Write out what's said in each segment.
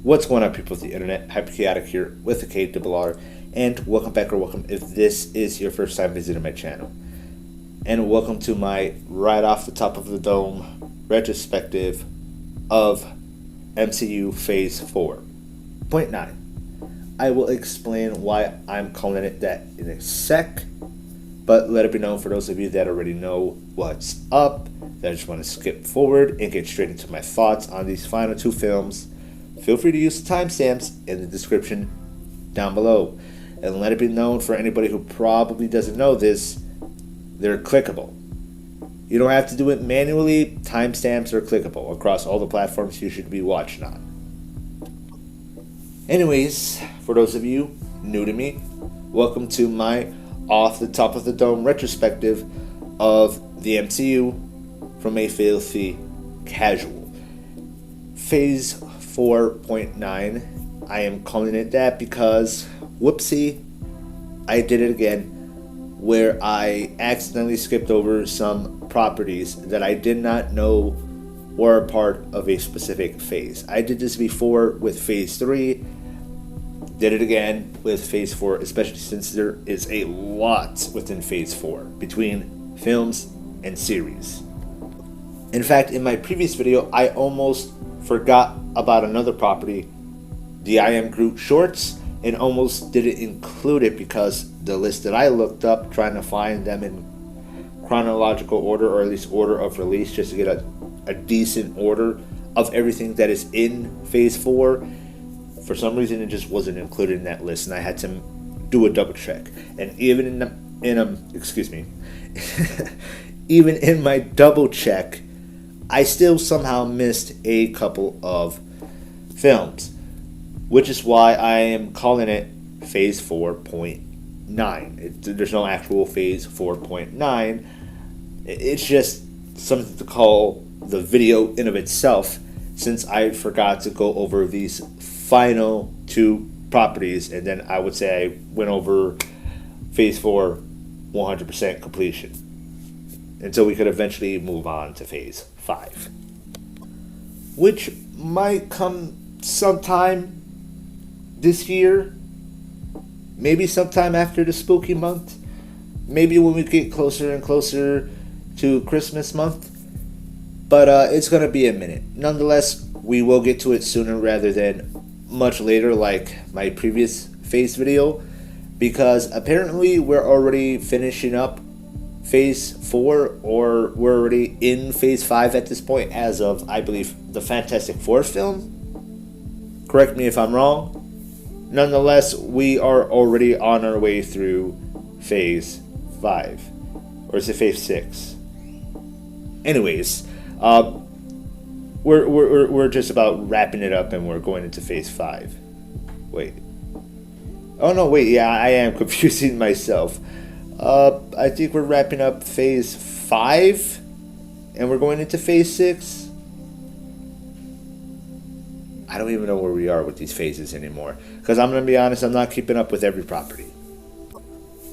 What's going on, people of the internet? Hyperchaotic here with the KRR, and welcome back, or welcome if this is your first time visiting my channel. And welcome to my right off the top of the dome retrospective of MCU Phase 4.9. I will explain why I'm calling it that in a sec, but let it be known for those of you that already know what's up, that I just want to skip forward and get straight into my thoughts on these final two films. Feel free to use the timestamps in the description down below. And let it be known for anybody who probably doesn't know this, they're clickable. You don't have to do it manually. Timestamps are clickable across all the platforms you should be watching on. Anyways, for those of you new to me, welcome to my off the top of the dome retrospective of the MCU from a filthy casual. Phase 4.9. I am calling it that because, whoopsie, I did it again, where I accidentally skipped over some properties that I did not know were part of a specific phase. I did this before with Phase 3, did it again with Phase 4, especially since there is a lot within Phase 4 between films and series. In fact, in my previous video, I almost forgot about another property, the I Am Groot shorts, and almost didn't include it because the list that I looked up, trying to find them in chronological order, or at least order of release, just to get a decent order of everything that is in Phase 4, for some reason it just wasn't included in that list, and I had to do a double check. And even even in my double check, I still somehow missed a couple of films, which is why I am calling it Phase 4.9. There's no actual Phase 4.9. It's just something to call the video in of itself, since I forgot to go over these final two properties, and then I would say I went over Phase 4 100% completion until we could eventually move on to Phase 5, which might come sometime this year, maybe sometime after the spooky month, maybe when we get closer and closer to Christmas month, but it's gonna be a minute. Nonetheless, we will get to it sooner rather than much later, like my previous Phase video, because apparently we're already finishing up Phase 4, or we're already in Phase 5 at this point, as of, I believe, the Fantastic Four film. Correct me if I'm wrong. Nonetheless, we are already on our way through Phase 5. Or is it Phase 6? Anyways, we're just about wrapping it up, and we're going into Phase 5. Wait. Oh no, wait, yeah, I am confusing myself. I think we're wrapping up Phase 5, and we're going into Phase 6. I don't even know where we are with these phases anymore, because I'm going to be honest, I'm not keeping up with every property.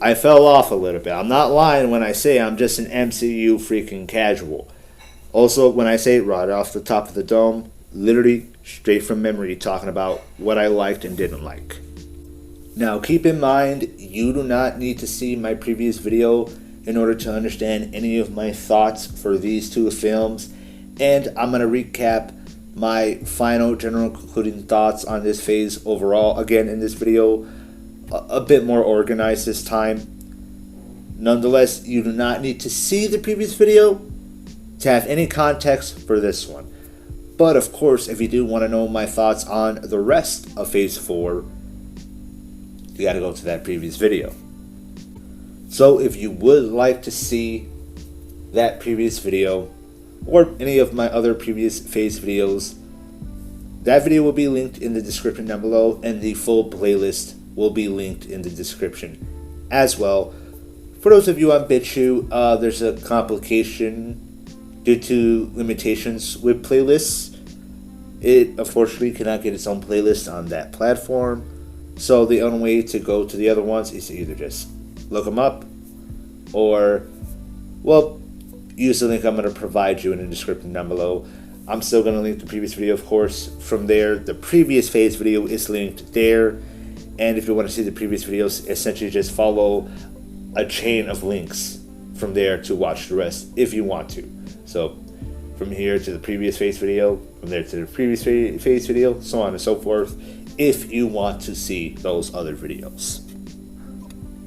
I fell off a little bit. I'm not lying when I say I'm just an MCU freaking casual. Also, when I say it right off the top of the dome, literally straight from memory, talking about what I liked and didn't like. Now, keep in mind, you do not need to see my previous video in order to understand any of my thoughts for these two films, and I'm going to recap my final general concluding thoughts on this phase overall, again in this video, a bit more organized this time. Nonetheless, you do not need to see the previous video to have any context for this one. But of course, if you do want to know my thoughts on the rest of Phase 4, you gotta go to that previous video. So if you would like to see that previous video, or any of my other previous Phase videos, that video will be linked in the description down below, and the full playlist will be linked in the description as well. For those of you on BitChute, there's a complication due to limitations with playlists. It unfortunately cannot get its own playlist on that platform, so the only way to go to the other ones is to either just look them up, or, well, use the link I'm going to provide you in the description down below. I'm still going to link the previous video, of course, from there. The previous phase video is linked there. And if you want to see the previous videos, essentially just follow a chain of links from there to watch the rest if you want to. So from here to the previous phase video, from there to the previous phase video, so on and so forth, if you want to see those other videos.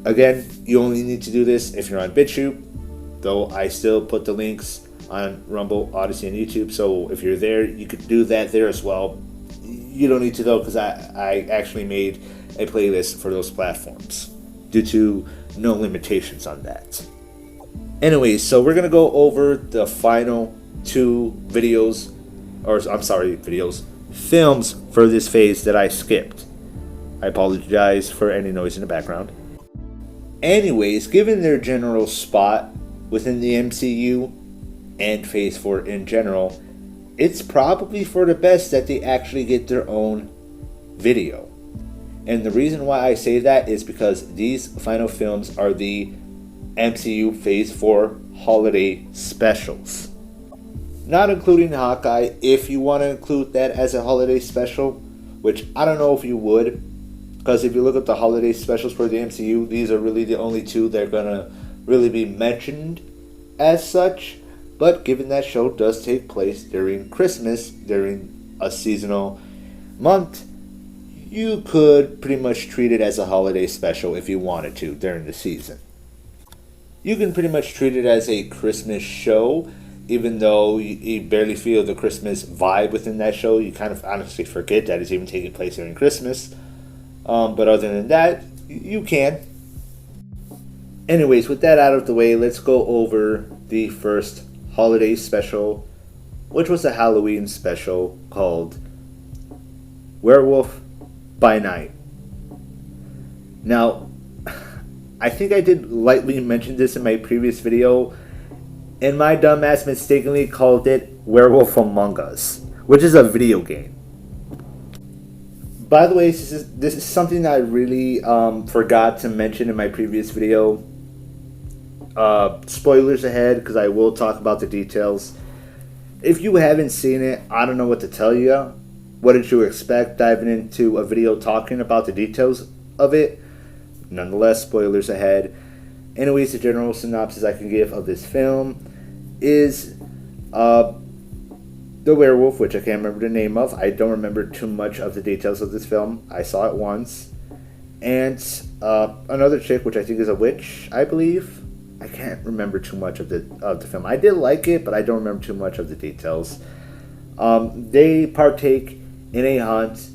Again, you only need to do this if you're on BitChute, though I still put the links on Rumble, Odyssey, and YouTube, so if you're there, you could do that there as well. You don't need to though, because I actually made a playlist for those platforms due to no limitations on that. Anyways, so we're gonna go over the final two videos, or I'm sorry, films for this phase that I skipped. I apologize for any noise in the background. Anyways, given their general spot within the MCU and Phase 4 in general, it's probably for the best that they actually get their own video. And the reason why I say that is because these final films are the MCU Phase 4 Holiday Specials. Not including Hawkeye, if you want to include that as a holiday special, which I don't know if you would, because if you look at the holiday specials for the MCU, these are really the only two that are going to really be mentioned as such. But given that show does take place during Christmas, during a seasonal month, you could pretty much treat it as a holiday special if you wanted to during the season. You can pretty much treat it as a Christmas show, even though you barely feel the Christmas vibe within that show. You kind of honestly forget that it's even taking place during Christmas. But other than that, you can. Anyways, with that out of the way, let's go over the first holiday special, which was a Halloween special called Werewolf by Night. Now, I think I did lightly mention this in my previous video, and my dumbass mistakenly called it Werewolf Among Us, which is a video game. By the way, this is something I really forgot to mention in my previous video. Spoilers ahead, because I will talk about the details. If you haven't seen it, I don't know what to tell you. What did you expect diving into a video talking about the details of it? Nonetheless, spoilers ahead. Anyways, the general synopsis I can give of this film is the werewolf, which I can't remember the name of. I don't remember too much of the details of this film. I saw it once. And another chick, which I think is a witch, I believe. I can't remember too much of the film. I did like it, but I don't remember too much of the details. They partake in a hunt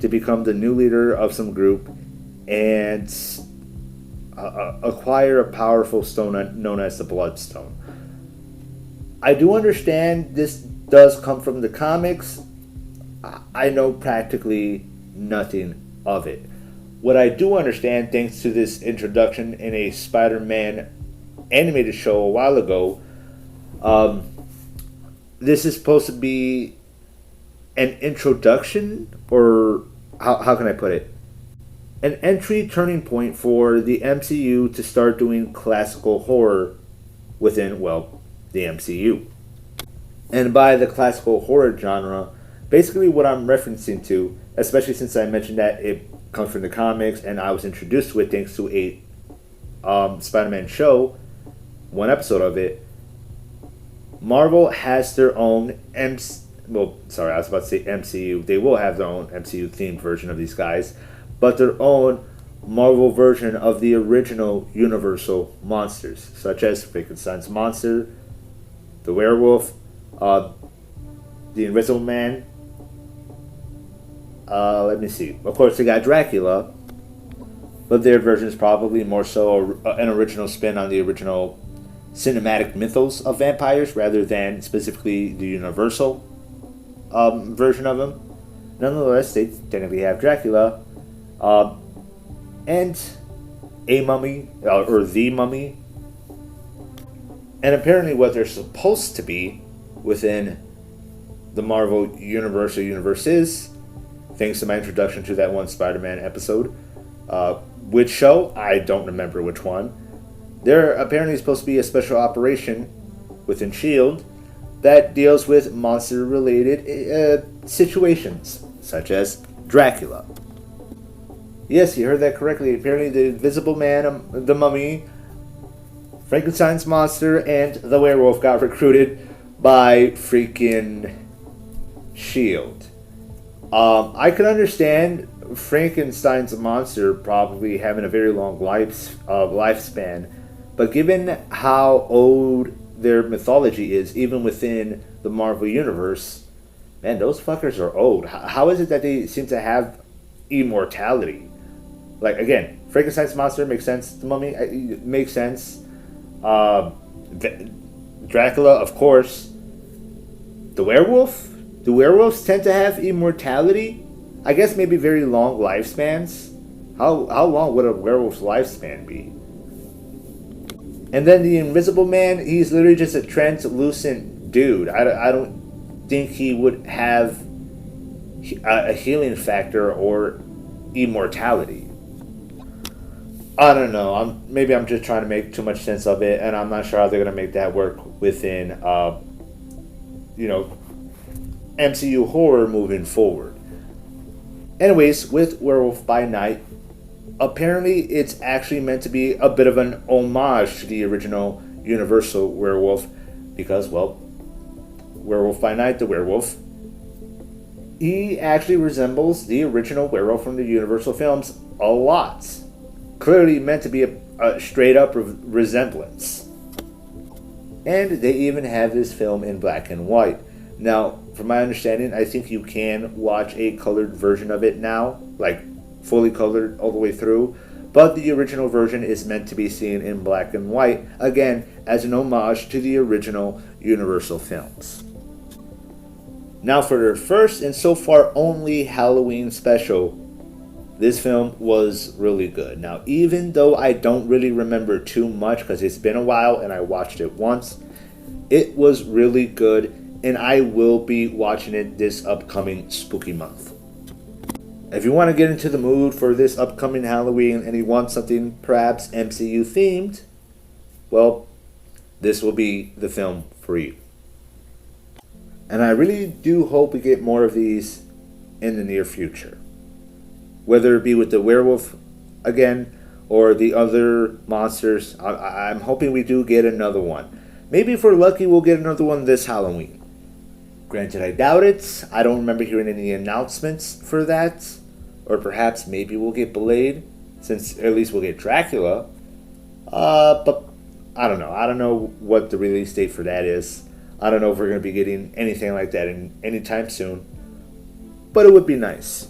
to become the new leader of some group and acquire a powerful stone known as the Bloodstone. I do understand this does come from the comics. I know practically nothing of it. What I do understand, thanks to this introduction in a Spider-Man animated show a while ago, this is supposed to be an introduction, or how can I put it? An entry turning point for the MCU to start doing classical horror within, well, the MCU. And by the classical horror genre, basically what I'm referencing to, especially since I mentioned that it comes from the comics and I was introduced to it thanks to a Spider-Man show, one episode of it, Marvel has their own MCU. They will have their own MCU themed version of these guys, but their own Marvel version of the original Universal monsters, such as Frankenstein's monster, the werewolf, the Invisible Man. Let me see. Of course, they got Dracula, but their version is probably more so an original spin on the original cinematic mythos of vampires rather than specifically the Universal version of them. Nonetheless, they technically have Dracula and a mummy, or the mummy. And apparently what they're supposed to be within the Marvel universe is, thanks to my introduction to that one Spider-Man episode. Which show? I don't remember which one. They're apparently supposed to be a special operation within S.H.I.E.L.D. that deals with monster-related situations, such as Dracula. Yes, you heard that correctly. Apparently the Invisible Man, the Mummy, Frankenstein's monster, and the werewolf got recruited by freaking S.H.I.E.L.D. I can understand Frankenstein's monster probably having a very long lifespan, but given how old their mythology is, even within the Marvel Universe, man, those fuckers are old. How is it that they seem to have immortality? Like, again, Frankenstein's monster makes sense. The Mummy makes sense. Dracula, of course. The werewolf? Do werewolves tend to have immortality? I guess maybe very long lifespans. How long would a werewolf's lifespan be? And then the Invisible Man, he's literally just a translucent dude. I don't think he would have a healing factor or immortality. I don't know. Maybe I'm just trying to make too much sense of it, and I'm not sure how they're going to make that work within, MCU horror moving forward. Anyways, with Werewolf by Night, apparently it's actually meant to be a bit of an homage to the original Universal Werewolf, because, well, Werewolf by Night, the werewolf, he actually resembles the original werewolf from the Universal films a lot. Clearly meant to be a straight up resemblance. And they even have this film in black and white. Now, from my understanding, I think you can watch a colored version of it now, like fully colored all the way through, but the original version is meant to be seen in black and white, again, as an homage to the original Universal films. Now for their first and so far only Halloween special, this film was really good. Now, even though I don't really remember too much because it's been a while and I watched it once, it was really good, and I will be watching it this upcoming spooky month. If you want to get into the mood for this upcoming Halloween and you want something perhaps MCU themed, well, this will be the film for you. And I really do hope we get more of these in the near future. Whether it be with the werewolf again or the other monsters, I'm hoping we do get another one. Maybe if we're lucky, we'll get another one this Halloween. Granted, I doubt it. I don't remember hearing any announcements for that. Or perhaps maybe we'll get Blade, since at least we'll get Dracula. But I don't know. I don't know what the release date for that is. I don't know if we're going to be getting anything like that anytime soon. But it would be nice.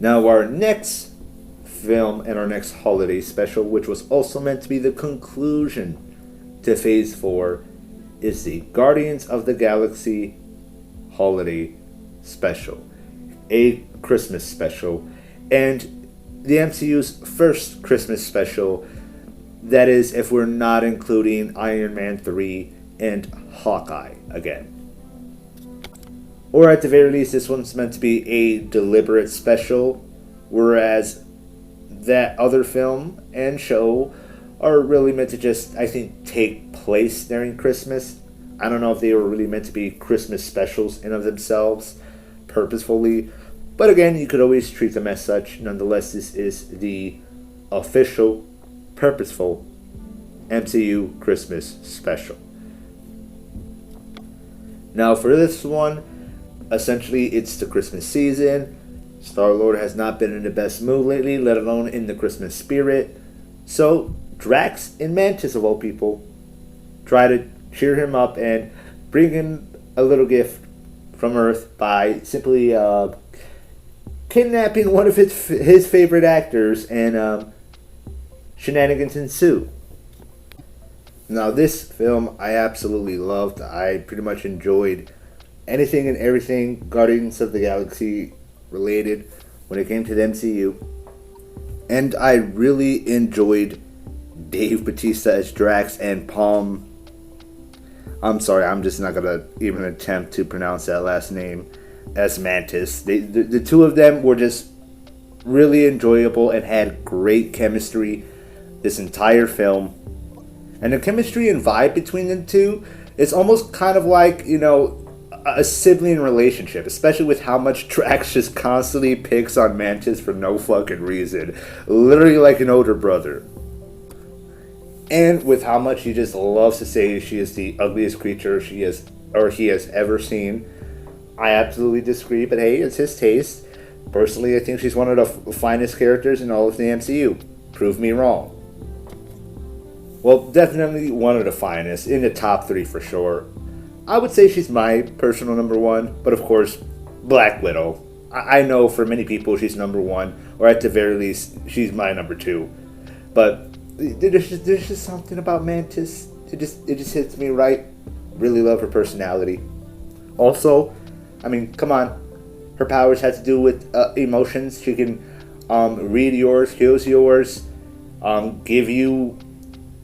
Now our next film and our next holiday special, which was also meant to be the conclusion to Phase 4, is the Guardians of the Galaxy Holiday Special. A Christmas special. And the MCU's first Christmas special. That is, if we're not including Iron Man 3 and Hawkeye again. Or at the very least, this one's meant to be a deliberate special, whereas that other film and show are really meant to just, I think, take place during Christmas. I don't know if they were really meant to be Christmas specials in of themselves, purposefully. But again, you could always treat them as such. Nonetheless, this is the official, purposeful MCU Christmas special. Now for this one, essentially it's the Christmas season. Star-Lord has not been in the best mood lately, let alone in the Christmas spirit. So Drax and Mantis, of all people, try to cheer him up and bring him a little gift from Earth by simply kidnapping one of his favorite actors, and shenanigans ensue. Now this film I absolutely loved. I pretty much enjoyed anything and everything Guardians of the Galaxy related when it came to the MCU. And I really enjoyed Dave Bautista as Drax and Palm. I'm sorry, I'm just not going to even attempt to pronounce that last name, as Mantis. The two of them were just really enjoyable and had great chemistry this entire film. And the chemistry and vibe between the two It's almost kind of like, a sibling relationship, especially with how much Drax just constantly picks on Mantis for no fucking reason. Literally like an older brother. And with how much he just loves to say she is the ugliest creature he has ever seen. I absolutely disagree, but hey, it's his taste. Personally, I think she's one of the finest characters in all of the MCU. Prove me wrong. Well, definitely one of the finest, in the top 3 for sure. I would say she's my personal number 1, but of course, Black Widow. I know for many people she's number 1, or at the very least, she's my number 2. But there's just something about Mantis. It just hits me right. Really love her personality. Also, I mean, come on. Her powers have to do with emotions. She can read yours, heals yours, give you,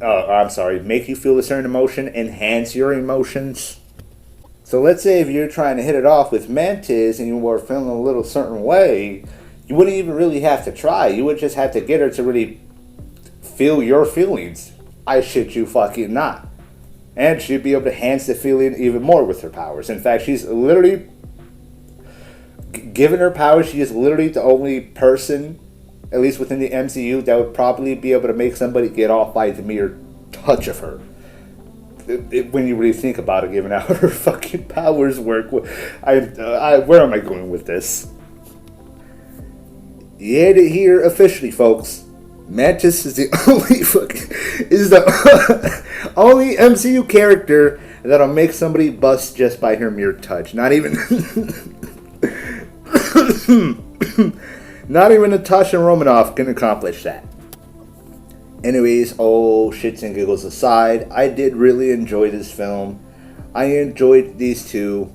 make you feel a certain emotion, enhance your emotions. So let's say if you're trying to hit it off with Mantis and you were feeling a little certain way, you wouldn't even really have to try. You would just have to get her to really feel your feelings. I shit you fucking not. And she'd be able to enhance the feeling even more with her powers. In fact, she's literally, given her powers, she is literally the only person, at least within the MCU, that would probably be able to make somebody get off by the mere touch of her. When you really think about it, given how her fucking powers work. Where am I going with this? You had it here officially, folks. Mantis is the only MCU character that'll make somebody bust just by her mere touch. Not even Natasha Romanoff can accomplish that. Anyways, all shits and giggles aside, I did really enjoy this film. I enjoyed these two.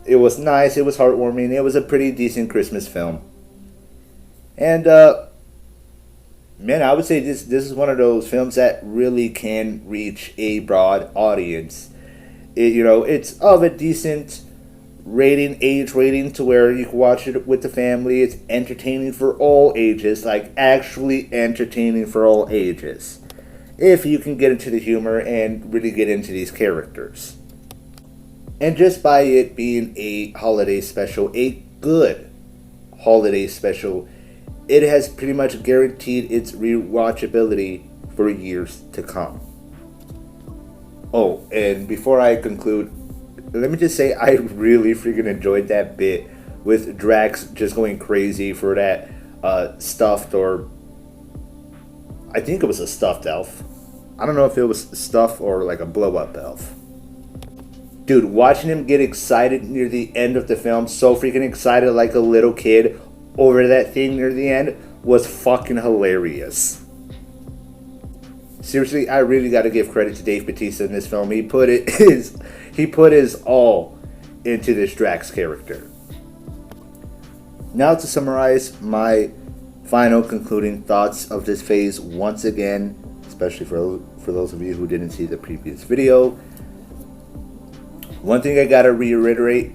It was nice, it was heartwarming, it was a pretty decent Christmas film. And, man, I would say this is one of those films that really can reach a broad audience. It's of a decent age rating to where you can watch it with the family. It's entertaining for all ages, like actually entertaining for all ages, if you can get into the humor and really get into these characters. And just by it being a holiday special, a good holiday special, it has pretty much guaranteed its rewatchability for years to come. Oh, and before I conclude, let me just say I really freaking enjoyed that bit with Drax just going crazy for that stuffed, or I think it was a stuffed elf. I don't know if it was stuffed or like a blow-up elf. Dude, watching him get excited near the end of the film, so freaking excited like a little kid over that thing near the end, was fucking hilarious. Seriously, I really got to give credit to Dave Bautista in this film. He put his all into this Drax character. Now to summarize my final concluding thoughts of this phase once again, especially for those of you who didn't see the previous video. One thing I gotta reiterate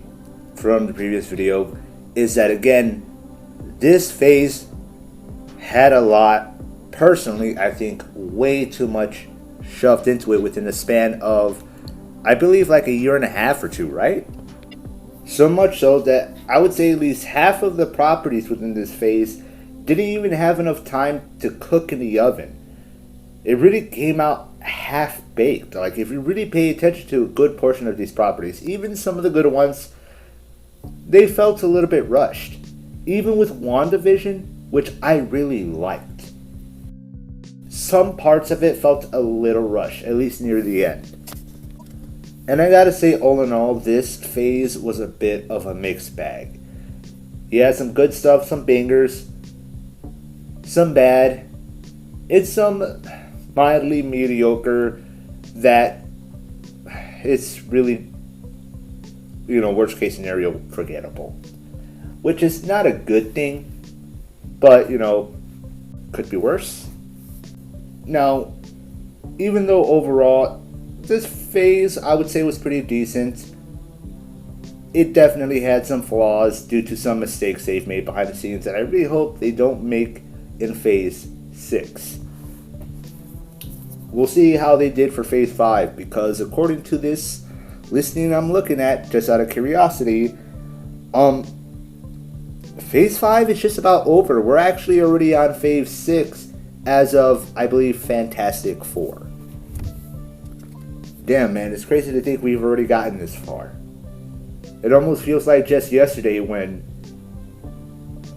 from the previous video is that, again, this phase had a lot, personally, I think, way too much shoved into it within the span of, I believe, like a year and a half or two, right? So much so that I would say at least half of the properties within this phase didn't even have enough time to cook in the oven. It really came out half-baked. Like, if you really pay attention to a good portion of these properties, even some of the good ones, they felt a little bit rushed. Even with WandaVision, which I really liked, some parts of it felt a little rushed, at least near the end. And I gotta say, all in all, this phase was a bit of a mixed bag. He had some good stuff, some bangers, some bad, it's some mildly mediocre that it's really, worst case scenario, forgettable. Which is not a good thing, but, could be worse. Now, even though overall, this phase, I would say, was pretty decent, it definitely had some flaws due to some mistakes they've made behind the scenes that I really hope they don't make in phase 6. we'll see how they did for Phase 5, because according to this listing I'm looking at, just out of curiosity, Phase 5 is just about over. We're actually already on Phase 6 as of, I believe, Fantastic Four. Damn, man, it's crazy to think we've already gotten this far. It almost feels like just yesterday when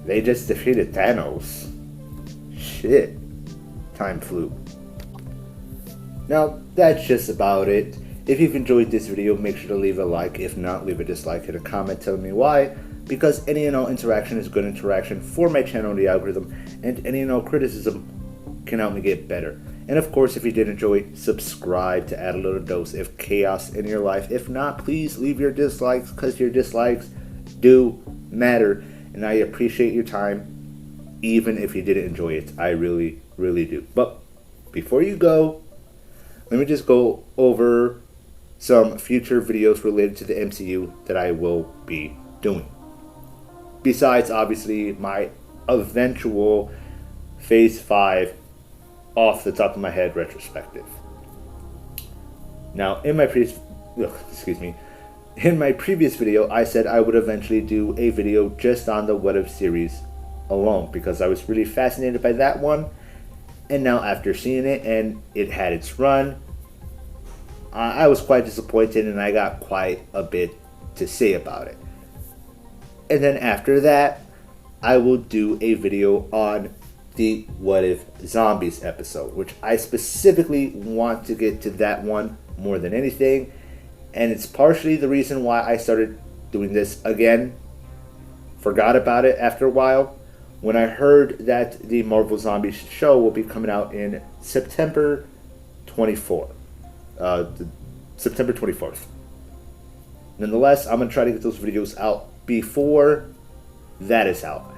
they just defeated Thanos. Shit. Time flew. Now, that's just about it. If you've enjoyed this video, make sure to leave a like. If not, leave a dislike and a comment telling me why. Because any and all interaction is good interaction for my channel and the algorithm. And any and all criticism can help me get better. And of course, if you did enjoy, subscribe to add a little dose of chaos in your life. If not, please leave your dislikes, because your dislikes do matter. And I appreciate your time, even if you didn't enjoy it. I really, really do. But before you go, let me just go over some future videos related to the MCU that I will be doing. Besides, obviously, my eventual Phase 5 off the top of my head retrospective. Now, in my previous video, I said I would eventually do a video just on the What If series alone, because I was really fascinated by that one. And now, after seeing it and it had its run, I was quite disappointed, and I got quite a bit to say about it. And then after that, I will do a video on the What If Zombies episode, which I specifically want to get to that one more than anything. And it's partially the reason why I started doing this again. Forgot about it after a while. When I heard that the Marvel Zombies show will be coming out in September 24th. September 24th. Nonetheless, I'm going to try to get those videos out before that is out.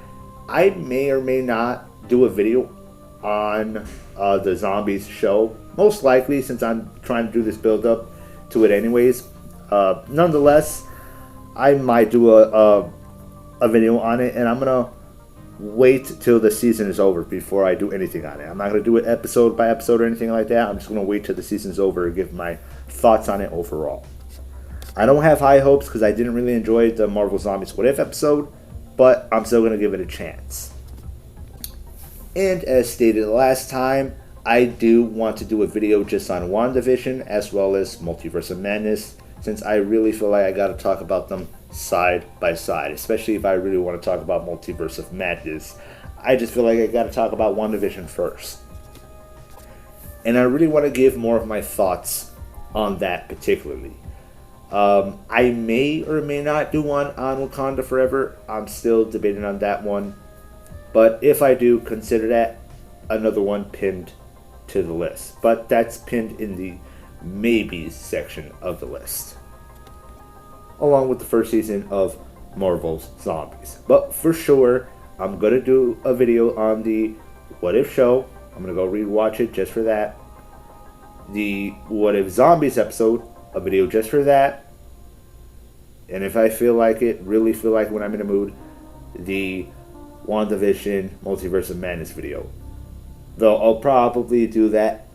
I may or may not do a video on the Zombies show. Most likely, since I'm trying to do this build up to it anyways. Nonetheless, I might do a video on it, and I'm going to wait till the season is over before I do anything on it. I'm not going to do it episode by episode or anything like that. I'm just going to wait till the season's over and give my thoughts on it overall. I don't have high hopes because I didn't really enjoy the Marvel Zombies What If episode, but I'm still going to give it a chance. And as stated last time, I do want to do a video just on WandaVision as well as Multiverse of Madness, since I really feel like I got to talk about them side by side, especially if I really want to talk about Multiverse of Madness. I just feel like I got to talk about WandaVision first. And I really want to give more of my thoughts on that particularly. I may or may not do one on Wakanda Forever. I'm still debating on that one. But if I do, consider that another one pinned to the list. But that's pinned in the maybes section of the list, along with the first season of Marvel's Zombies. But for sure, I'm going to do a video on the What If show. I'm going to go rewatch it just for that. The What If Zombies episode, a video just for that. And if I feel like it, really feel like when I'm in a mood, the WandaVision Multiverse of Madness video. Though I'll probably do that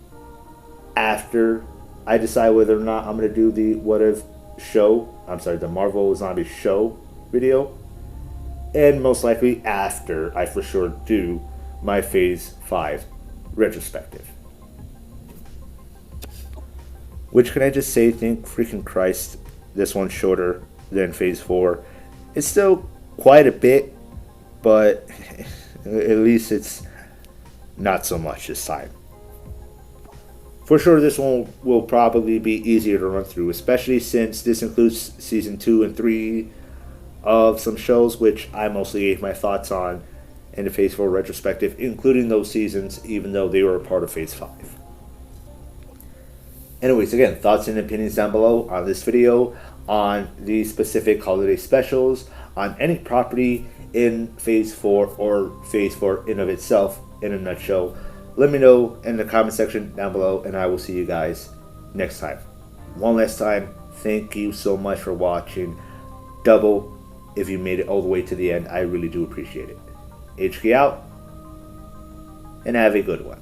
after I decide whether or not I'm going to do the What If show. I'm sorry, the Marvel Zombies show video. And most likely after I for sure do my Phase 5 retrospective. Which, can I just say, thank freaking Christ, this one's shorter than Phase 4. It's still quite a bit, but at least it's not so much this time. For sure, this one will probably be easier to run through, especially since this includes Season 2 and 3 of some shows, which I mostly gave my thoughts on in the Phase 4 retrospective, including those seasons, even though they were a part of Phase 5. Anyways, again, thoughts and opinions down below on this video, on the specific Holiday Specials, on any property in Phase 4 or Phase 4 in of itself, in a nutshell. Let me know in the comment section down below, and I will see you guys next time. One last time, thank you so much for watching. Double if you made it all the way to the end. I really do appreciate it. HK out, and have a good one.